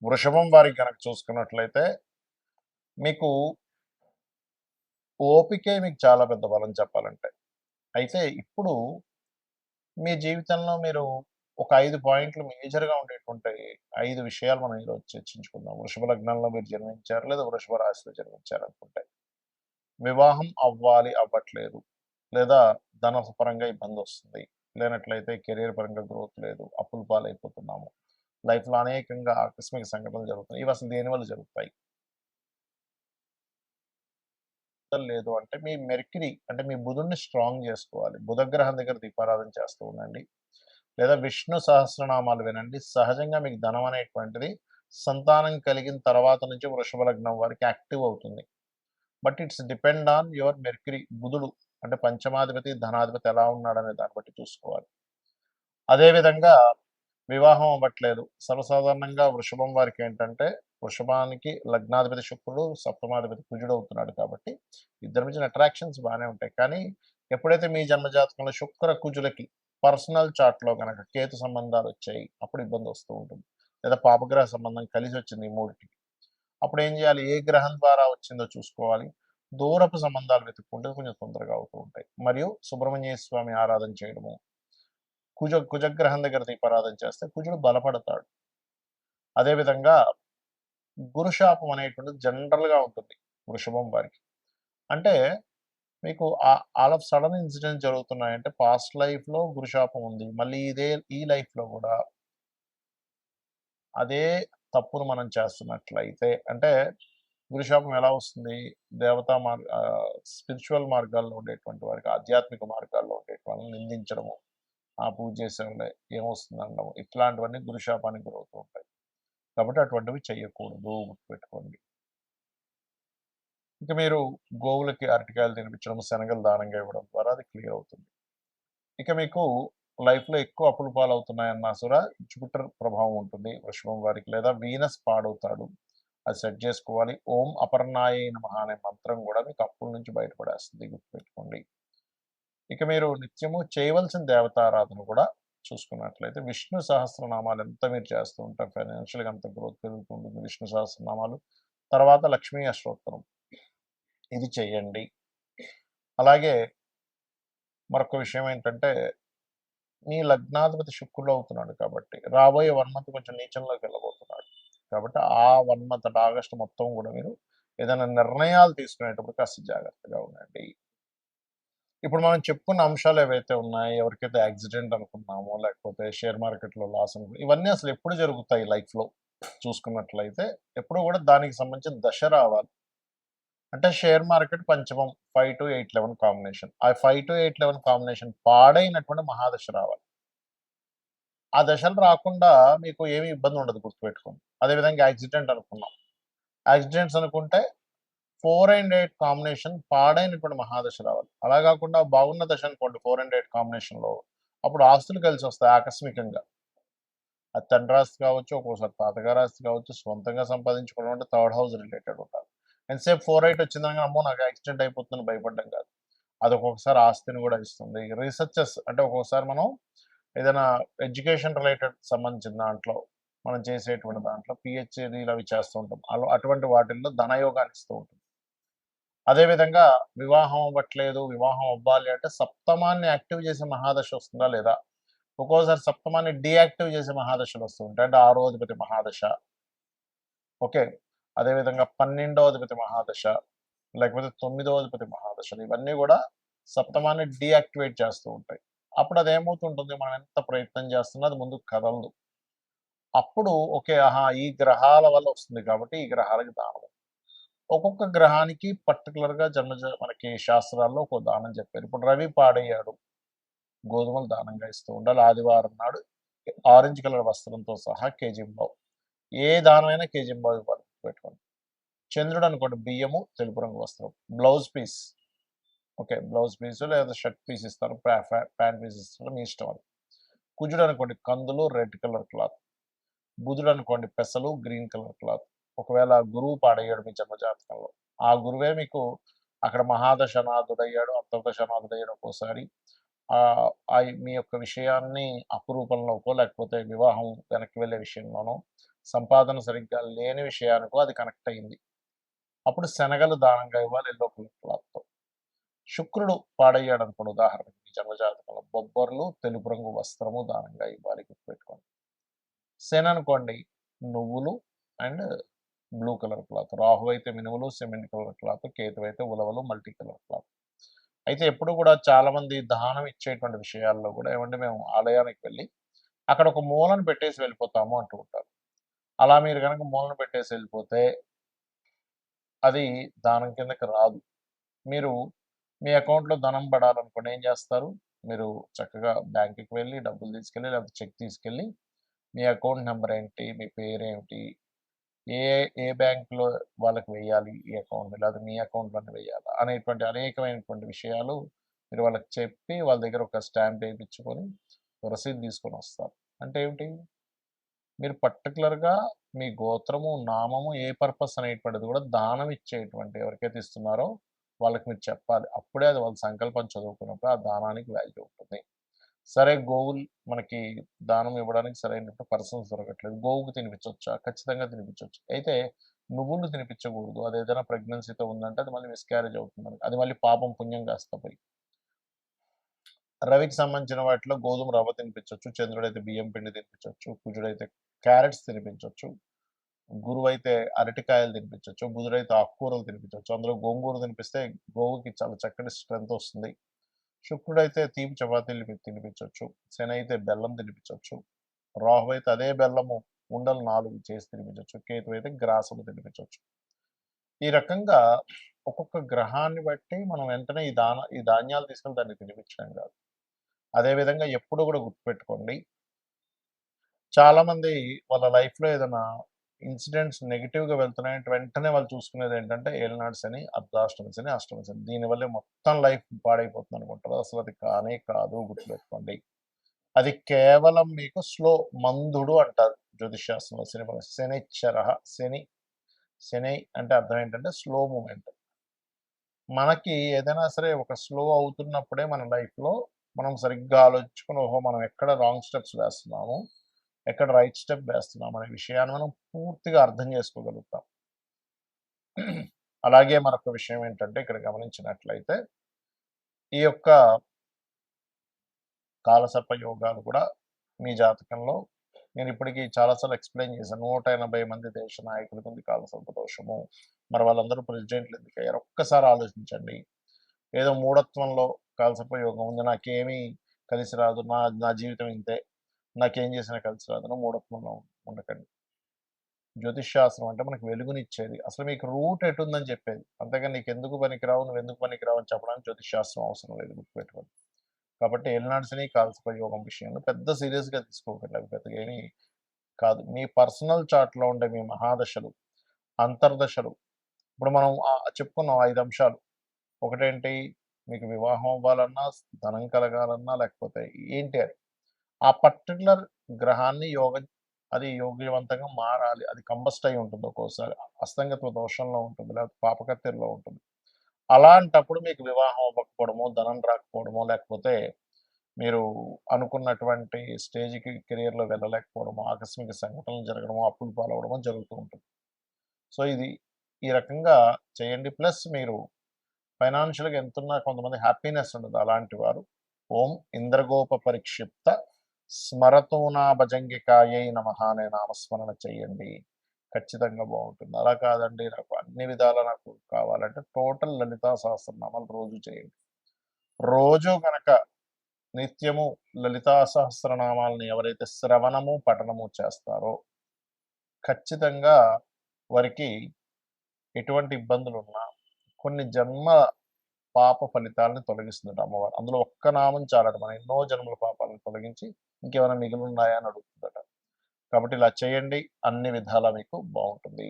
వృషభం వారికి కనుక చూసుకున్నట్లయితే మీకు ఓపికే మీకు చాలా పెద్ద బలం చెప్పాలంటే. అయితే ఇప్పుడు మీ జీవితంలో మీరు ఒక 5 పాయింట్లు మేజర్‌గా ఉండేటువంటి 5 విషయాలు మనం ఈరోజు చర్చించుకుందాం. వృషభ లగ్నంలో మీరు జన్మించారు లేదా వృషభ రాశిలో జన్మించారనుకుంటే. వివాహం అవ్వాలి, అవ్వట్లేదు. లేదా ధనపరంగా ఇబ్బందొస్తుంది. లేనట్లయితే కెరియర్ పరంగా గ్రోత్ లేదు. అప్పుల పాలైపోతున్నాము. లైఫ్‌లో అనేకంగా ఆకస్మిక సంఘటనలు జరుగుతున్నాయి. ఇవసలు దేనివల్ల జరుగుతాయి? లేదు అంటే మీ మెర్క్యూరీ అంటే మీ బుధుడిని స్ట్రాంగ్ జేసుకోవాలి. బుధగ్రహం దగ్గర దీపారాధన చేస్తూ ఉండండి. లేదా విష్ణు సహస్రనామాలు వినండి. సహజంగా మీకు ధనం అనేటువంటిది సంతానం కలిగిన తర్వాత నుంచి వృషభ లగ్నం వారికి యాక్టివ్ అవుతుంది. But it's depend on your mercury బుధుడు అంటే పంచమాధిపతి, ధనాధిపతి ఎలా ఉన్నాడనే దాన్ని బట్టి చూసుకోవాలి. అదేవిధంగా వివాహం అవ్వట్లేదు. సర్వసాధారణంగా వృషభం వారికేంటంటే, వృషభానికి లగ్నాధిపతి శుక్రుడు, సప్తమాధిపతి కుజుడవుతున్నాడు కాబట్టి, ఇద్దరి మధ్యన అట్రాక్షన్స్ బానే ఉంటాయి. కానీ, ఎప్పుడైతే మీ జన్మజాతకంలో శుక్ర, కుజులకి పర్సనల్ చార్ట్‌లో గనక కేతు సంబంధాలొచ్చాయి, అప్పుడు ఇబ్బందొస్తూ ఉంటుంది. లేదా పాపగ్రహ సంబంధం కలిసొచ్చింది ఈ మూడిటికి. అప్పుడేం జేయాలి? ఏ గ్రహం ద్వారా వచ్చిందో చూసుకోవాలి. దూరపు సంబంధాలు వెతుక్కుంటే కొంచెం తొందరగా అవుతూ ఉంటాయి. మరియు సుబ్రహ్మణ్య స్వామి ఆరాధన చేయడము, కుజగ్రహం దగ్గర దీపారాధన చేస్తే కుజుడు బలపడతాడు. అదేవిధంగా గురుశాపం అనేటువంటిది జనరల్‌గా ఉంటుంది వృషభం వారికి. అంటే మీకు ఆల్ ఆఫ్ సడెన్ ఇన్సిడెంట్స్ జరుగుతున్నాయంటే పాస్ట్ లైఫ్‌లో గురుశాపం ఉంది. మళ్ళీ ఈ లైఫ్‌లో గూడా అదే తప్పును మనం చేస్తున్నట్లయితే అంటే గురుశాపం ఎలా వస్తుంది? స్పిరిచ్యువల్ మార్గాల్లో ఉండేటువంటి వారికి, ఆధ్యాత్మిక మార్గాల్లో ఉండేటి వాళ్ళని నిందించడము, ఆ పూజ చేసేవాళ్ళే ఏమొస్తుందనడం ఇట్లాంటివన్నీ గురుశాపానికి గురవుతూ ఉంటాయి. కాబట్టి అటువంటివి చెయ్యకూడదు గుర్తుపెట్టుకోండి. ఇంక మీరు గోవులకి అరటికాయలు తినిపించడం, శనగలు దానంగా ఇవ్వడం ద్వారా అది క్లియర్ అవుతుంది. ఇక మీకు లైఫ్‌లో ఎక్కువ అప్పుల పాలవుతున్నాయన్నా సర జూపిటర్ ప్రభావం ఉంటుంది వృషభం వారికి. లేదా వీనస్ పాడవుతాడు. అది సెట్ జేసుకోవాలి. ఓం అపర్ణాయై నమః అనే మంత్రం గూడా మీకు అప్పుల నుంచి బయటపడేస్తుంది గుర్తుపెట్టుకోండి. ఇక మీరు నిత్యము చేయవలసిన దేవతారాధన కూడా చూసుకున్నట్లయితే విష్ణు సహస్రనామాలు ఎంత మీరు చేస్తూ ఉంటారు ఫైనాన్షియల్‌గా అంత గ్రోత్ పెరుగుతూ ఉంటుంది. విష్ణు సహస్రనామాలు, తర్వాత లక్ష్మీ అష్టోత్తరం ఇది చెయ్యండి. అలాగే మరొక విషయం ఏంటంటే, మీ లగ్నాధిపతి శుక్రుడు అవుతున్నాడు కాబట్టి, రాబోయే 1 మంత్ కొంచెం నీచంలోకి వెళ్ళబోతున్నాడు. కాబట్టి ఆ 1 మంత్ అంటే ఆగస్టు మొత్తం గూడా మీరు ఏదైనా నిర్ణయాలు తీసుకునేటప్పుడు కాస్త జాగ్రత్తగా ఉండండి. ఇప్పుడు మనం చెప్పుకున్న అంశాలు ఏవైతే ఉన్నాయో, ఎవరికైతే యాక్సిడెంట్ అనుకున్నామో, లేకపోతే షేర్ మార్కెట్‌లో లాస్ ఇవన్నీ అసలు ఎప్పుడు జరుగుతాయి లైఫ్‌లో చూసుకున్నట్లయితే, ఎప్పుడు గూడా దానికి సంబంధించిన దశ రావాలి. అంటే షేర్ మార్కెట్ పంచమం 5-8-11 కాంబినేషన్. ఆ 5-8-11 కాంబినేషన్ పాడైనటువంటి మహాదశ రావాలి. ఆ దశలు రాకుండా మీకు ఏమి ఇబ్బంది ఉండదు గుర్తుపెట్టుకోండి. అదేవిధంగా యాక్సిడెంట్ అనుకున్నాం. యాక్సిడెంట్స్ అనుకుంటే 4 అండ్ 8 కాంబినేషన్ పాడైనటువంటి మహాదశ రావాలి. అలా గాకుండా బాగున్న దశ అనుకోండి 4 అండ్ 8 కాంబినేషన్‌లో అప్పుడు ఆస్తులు కలిసొస్తాయి ఆకస్మికంగా. అది తండ్రి ఆస్తి కావచ్చు, ఒక్కోసారి తాతగారి ఆస్తి కావచ్చు, స్వంతంగా సంపాదించుకోవడం అంటే థర్డ్ హౌస్ రిలేటెడ్ ఉండాలి. ఎంతసేపు 4, 8 వచ్చిందనగా అమ్మో! నాకు యాక్సిడెంట్ అయిపోతుందని భయపడడం కాదు. అది ఒక్కొక్కసారి ఆస్తిని గూడా ఇస్తుంది. రీసెర్చెస్ అంటే ఒక్కొక్కసారి మనం ఏదైనా ఎడ్యుకేషన్ రిలేటెడ్ సంబంధించిన దాంట్లో మనం చేసేటువంటి దాంట్లో పీహెచ్‌డీలు అవి చేస్తూ ఉంటాం. అటువంటి వాటిల్లో ధనయోగాన్ని ఇస్తూ ఉంటుంది. అదేవిధంగా వివాహం అవ్వట్లేదు, వివాహం అవ్వాలి అంటే సప్తమాన్ని యాక్టివ్ చేసే మహాదశ వస్తుందా లేదా? ఒక్కోసారి సప్తమాన్ని డీయాక్టివ్ చేసే మహాదశలు వస్తూ ఉంటాయి. అంటే ఆరో అధిపతి మహాదశ. ఓకే. అదేవిధంగా 12వ అధిపతి మహాదశ, లేకపోతే 9వ అధిపతి మహాదశలు ఇవన్నీ గూడా సప్తమాన్ని డీయాక్టివేట్ చేస్తూ ఉంటాయి. అప్పుడు అదేమవుతుంటుంది మనం ఎంత ప్రయత్నం చేస్తున్నా అది ముందుకు కదలదు. అప్పుడు ఓకే. ఆహా! ఈ గ్రహాల వల్ల వస్తుంది కాబట్టి ఈ గ్రహాలకి దానం. ఒక్కొక్క గ్రహానికి పర్టిక్యులర్‌గా మనకి శాస్త్రాల్లో ఒక్కో దానం చెప్పారు. ఇప్పుడు రవి పాడయ్యాడు. గోధుమలు దానంగా ఇస్తూ ఉండాలి. ఆదివారం నాడు ఆరెంజ్ కలర్ వస్త్రంతో సహా కేజీంబావు. ఏ దానమైనా కేజీంబావు ఇవ్వాలి గుర్తుపెట్టుకోండి. చంద్రుడు అనుకోండి బియ్యము, తెలుపు రంగు వస్త్రం. Blouse piece okay. Blouse piece లేదా షర్ట్ పీస్ ఇస్తారు. ప్యాంట్ పీస్ ఇస్తారు. మీ ఇష్టం అది. కుజుడు అనుకోండి కందులు, రెడ్ కలర్ క్లాత్. బుధుడు అనుకోండి పెసలు, గ్రీన్ కలర్ క్లాత్. ఒకవేళ గురువు పాడయ్యాడు మీ జన్మజాతకంలో. ఆ గురువే మీకు అక్కడ మహాదశనాథుడయ్యాడు, అంతర్దశనాథుడయ్యాడు ఒక్కోసారి. మీ యొక్క విషయాన్ని అపురూపంలోకో లేకపోతే వివాహం వెనక్కి వెళ్ళే విషయంలోనో సంపాదన సరిగ్గా లేని విషయానికో అది కనెక్ట్ అయింది. అప్పుడు శనగలు దానంగా ఇవ్వాలి యెల్లో కలర్ క్లాత్‌తో. శుక్రుడు పాడయ్యాడనుకోండి ఉదాహరణకి మీ జన్మజాతకంలో బొబ్బర్లు, తెలుపు రంగు వస్త్రము దానంగా ఇవ్వాలి గుర్తుపెట్టుకోండి. శని అనుకోండి నువ్వులు and blue colour cloth. Rahu అయితే మినుములు, సిమెంట్ కలర్ క్లాత్. కేతు అయితే ఉలవలు, మల్టీ కలర్ క్లాత్. అయితే ఎప్పుడు కూడా చాలామంది దానం ఇచ్చేటువంటి విషయాల్లో కూడా ఏమంటే మేము ఆలయానికి వెళ్ళి అక్కడ ఒక మూలను పెట్టేసి వెళ్ళిపోతాము అంటూ ఉంటారు. అలా మీరు గనక మూలను పెట్టేసి వెళ్ళిపోతే అది దానం కిందకి రాదు. మీరు మీ అకౌంట్‌లో ధనం పడాలనుకోండి ఏం చేస్తారు? మీరు చక్కగా బ్యాంక్‌కి వెళ్లి డబ్బులు తీసుకెళ్ళి లేకపోతే చెక్ తీసుకెళ్ళి మీ అకౌంట్ నంబర్ ఏంటి? మీ పేరేమిటి? ఏ ఏ బ్యాంక్‌లో వాళ్ళకి వేయాలి ఈ అకౌంట్ లేకపోతే మీ అకౌంట్‌లోనే వేయాలా? అనేటువంటి అనేకమైనటువంటి విషయాలు మీరు వాళ్ళకి చెప్పి వాళ్ళ దగ్గర ఒక స్టాంప్ ఏపించుకొని రసీదు తీసుకొనొస్తారు. అంటే ఏమిటి? మీరు పర్టిక్యులర్‌గా మీ గోత్రము, నామము, ఏ పర్పస్ అనేటువంటిది కూడా దానం ఇచ్చేటువంటి ఎవరికైతే ఇస్తున్నారో వాళ్ళకి మీరు చెప్పాలి. అప్పుడే అది వాళ్ళ సంకల్పం చదువుకున్నప్పుడు ఆ దానానికి వాల్యూ ఉంటుంది. సరే గోవులు మనకి దానం ఇవ్వడానికి సరైనటువంటి పర్సన్స్ దొరకట్లేదు. గోవుకి తినిపించొచ్చా? ఖచ్చితంగా తినిపించొచ్చు. అయితే నువ్వులు తినిపించకూడదు. అదేదైనా ప్రెగ్నెన్సీతో ఉందంటే అది మళ్ళీ మిస్‌క్యారేజ్ అవుతుందని. అది మళ్ళీ పాపం పుణ్యం కాస్త పోయి. రవికి సంబంధించిన వాటిలో గోధుమ రవ్వ తినిపించొచ్చు. చంద్రుడైతే బియ్యం పిండి తినిపించొచ్చు. కుజుడైతే క్యారెట్స్ తినిపించొచ్చు. గురువైతే అరటికాయలు తినిపించొచ్చు. బుధుడైతే ఆకుకూరలు తినిపించొచ్చు. అందులో గోంగూర తినిపిస్తే గోవుకి చాలా చక్కటి స్ట్రెంత్ వస్తుంది. శుక్రుడైతే తీపి చపాతీలు తినిపించొచ్చు. శని అయితే బెల్లం తినిపించొచ్చు. రాహు అయితే అదే బెల్లము ఉండలు 4 చేసి తినిపించొచ్చు. కేతు అయితే గ్రాసము తినిపించొచ్చు. ఈ రకంగా ఒక్కొక్క గ్రహాన్ని బట్టి మనం వెంటనే ఈ ధాన్యాలు తీసుకొని దాన్ని తినిపించడం కాదు. అదే విధంగా ఎప్పుడు కూడా గుర్తుపెట్టుకోండి. చాలామంది వాళ్ళ లైఫ్‌లో ఏదైనా ఇన్సిడెంట్స్ నెగెటివ్‌గా వెళ్తున్నాయంటే వెంటనే వాళ్ళు చూసుకునేదేంటంటే ఏలినాటి శని, అర్ధాష్టమి శని, అష్టమ శని. దీనివల్లే మొత్తం లైఫ్ పాడైపోతుందనుకుంటారు. అసలది కానే కాదు గుర్తుపెట్టుకోండి. అది కేవలం మీకు స్లో మందుడు అంటారు జ్యోతిష్ శాస్త్రంలో శనిశ్చరః శని అంటే అర్థం ఏంటంటే స్లో మూవ్‌మెంట్. మనకి ఏదైనా సరే ఒక స్లో అవుతున్నప్పుడే మన లైఫ్‌లో మనం సరిగ్గా ఆలోచించుకొని ఓహో! మనం ఎక్కడ రాంగ్ స్టెప్స్ వేస్తున్నాము, ఎక్కడ రైట్ స్టెప్ వేస్తున్నాం అనే విషయాన్ని మనం పూర్తిగా అర్థం చేసుకోగలుగుతాం. అలాగే మరొక విషయం ఏంటంటే ఇక్కడ గమనించినట్లయితే ఈ యొక్క కాలసర్ప యోగాలు కూడా మీ జాతకంలో నేను ఇప్పటికి చాలా సార్లు ఎక్స్‌ప్లెయిన్ చేశాను. 180 మంది దేశ నాయకులకు ఉంది కాలసర్ప దోషము. మరి వాళ్ళందరూ ప్రెసిడెంట్లు ఎందుకయ్యారు? ఒక్కసారి ఆలోచించండి. ఏదో మూఢత్వంలో కాలసర్ప యోగం ఉంది. నాకేమీ కలిసి రాదు. నా నా జీవితం ఇంతే. నాకేం చేసినా కలిసి రాదని మూఢత్వంలో ఉండకండి. జ్యోతిష్ శాస్త్రం అంటే మనకు వెలుగునిచ్చేది. అసలు మీకు రూట్ ఎటుందని చెప్పేది. అంతేగాని నీకెందుకు పనికిరావు, నువ్వెందుకు పనికిరావు అని చెప్పడానికి జ్యోతిష్ శాస్త్రం అవసరం లేదు గుర్తుపెట్టుకోండి. కాబట్టి ఏలినాటి శని, కాలసర్ప యోగం విషయంలో పెద్ద సీరియస్‌గా తీసుకోకండి. అవి పెద్దగా ఏమి కాదు. మీ పర్సనల్ చార్ట్‌లో ఉండే మీ మహాదశలు, అంతర్దశలు ఇప్పుడు మనం చెప్పుకున్నాం 5 అంశాలు. ఒకటేంటి మీకు వివాహం అవ్వాలన్నా, ధనం కలగాలన్నా లేకపోతే ఏంటి అని. ఆ పర్టిక్యులర్ గ్రహాన్ని అది యోగ్యవంతంగా మారాలి. అది కంబస్ట్ అయ్యి ఉంటుంది ఒక్కోసారి. అస్తంగత్వ దోషంలో ఉంటుంది. లేకపోతే పాపకత్తెరలో ఉంటుంది. అలాంటప్పుడు మీకు వివాహం అవ్వకపోవడమో, ధనం రాకపోవడమో, లేకపోతే మీరు అనుకున్నటువంటి స్టేజ్‌కి కెరియర్‌లో వెళ్ళలేకపోవడమో, ఆకస్మిక సంఘటనలు జరగడమో, అప్పుల పాలవ్వడమో జరుగుతూ ఉంటుంది. సో, ఈ రకంగా చేయండి. ప్లస్ మీరు ఫైనాన్షియల్‌గా ఎంతున్నా కొంతమంది హ్యాపీనెస్ ఉండదు. అలాంటి వారు ఓం ఇంద్రగోప పరిక్షిప్త స్మరతోనా భజంగికాయై నమః అనే నామస్మరణ చేయండి. ఖచ్చితంగా బావుంటుంది. అలా కాదండి నాకు అన్ని విధాలా నాకు కావాలంటే టోటల్ లలితా సహస్రనామాలు రోజు చేయండి. రోజు గనక నిత్యము లలితా సహస్రనామాలని ఎవరైతే శ్రవణము, పఠనము చేస్తారో ఖచ్చితంగా వారికి ఎటువంటి ఇబ్బందులున్నా కొన్ని జన్మ పాప ఫలితాలను తొలగిస్తుందట అమ్మవారు. అందులో ఒక్క నామం చాలట. మన ఎన్నో జన్మల పాపాలను తొలగించి ఇంకేమైనా మిగిలున్నాయా అని అడుగుతుందట. కాబట్టి ఇలా చేయండి. అన్ని విధాలా మీకు బావుంటుంది.